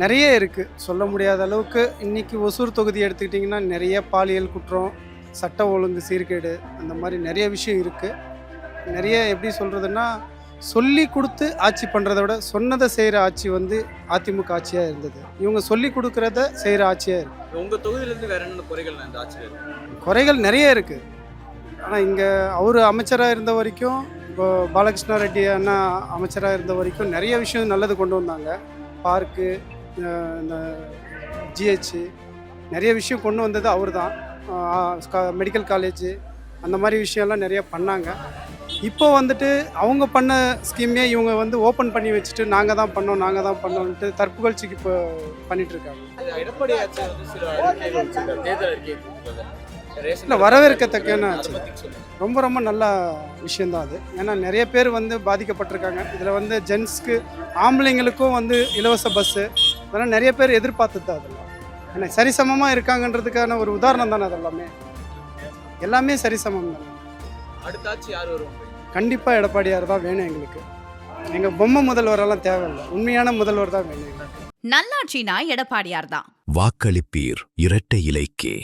நிறைய இருக்குது. சொல்ல முடியாத அளவுக்கு இன்றைக்கி ஒசூர் தொகுதி எடுத்துக்கிட்டிங்கன்னா நிறைய பாலியல் குற்றம், சட்ட ஒழுங்கு சீர்கேடு, அந்த மாதிரி நிறைய விஷயம் இருக்குது. நிறைய எப்படி சொல்கிறதுன்னா, சொல்லி கொடுத்து ஆட்சி பண்ணுறத விட சொன்னதை செய்கிற ஆட்சி வந்து அதிமுக ஆட்சியாக இருந்தது. இவங்க சொல்லி கொடுக்குறத செய்கிற ஆட்சியாக இருக்குது. உங்க தொகுதியிலேருந்து வேற என்ன குறைகள் இந்த ஆட்சியில் இருக்கு? குறைகள் நிறைய இருக்குது. ஆனால் இங்கே அவர் அமைச்சராக இருந்த வரைக்கும், இப்போ பாலகிருஷ்ண ரெட்டி அண்ணா அமைச்சராக இருந்த வரைக்கும் நிறைய விஷயம் நல்லது கொண்டு வந்தாங்க. பார்க்கு, இந்த ஜிஹெச்சு, நிறைய விஷயம் கொண்டு வந்தது அவர் தான். மெடிக்கல் காலேஜு, அந்த மாதிரி விஷயம்லாம் நிறைய பண்ணாங்க. இப்போ வந்துட்டு அவங்க பண்ண ஸ்கீமே இவங்க வந்து ஓப்பன் பண்ணி வச்சுட்டு நாங்கள் தான் பண்ணோன்ட்டு தற்புகழ்ச்சிக்கு இப்போ பண்ணிகிட்ருக்காங்க. எடப்பாடி ஆட்சி வந்து சில அறிக்கைகள் வச்சிருக்காரு, தேர்தல் அறிக்கை கொடுத்துருக்காரு. இல்லை, வரவேற்கத்தக்கன்னு ஆச்சு. ரொம்ப ரொம்ப நல்ல விஷயந்தான் அது. ஏன்னா நிறைய பேர் வந்து பாதிக்கப்பட்டிருக்காங்க. இதில் வந்து ஜென்ஸ்க்கு, ஆம்பளைங்களுக்கும் வந்து இலவச பஸ்ஸு, அதெல்லாம் நிறைய பேர் எதிர்பார்த்தது தான். அதெல்லாம் ஏன்னா சரிசமமாக இருக்காங்கன்றதுக்கான ஒரு உதாரணம் தானே அதெல்லாமே. எல்லாமே சரிசமம் தானே. அடுத்த ஆட்சி யார் வருவாங்க? கண்டிப்பாக எடப்பாடியார் தான் வேணும் எங்களுக்கு. எங்கள் பொம்மை முதல்வரெல்லாம் தேவையில்லை, உண்மையான முதல்வர் தான் வேணும் எங்களுக்கு. நல்லாட்சினா எடப்பாடியார் தான். வாக்களிப்பீர் இரட்டை இலைக்கே.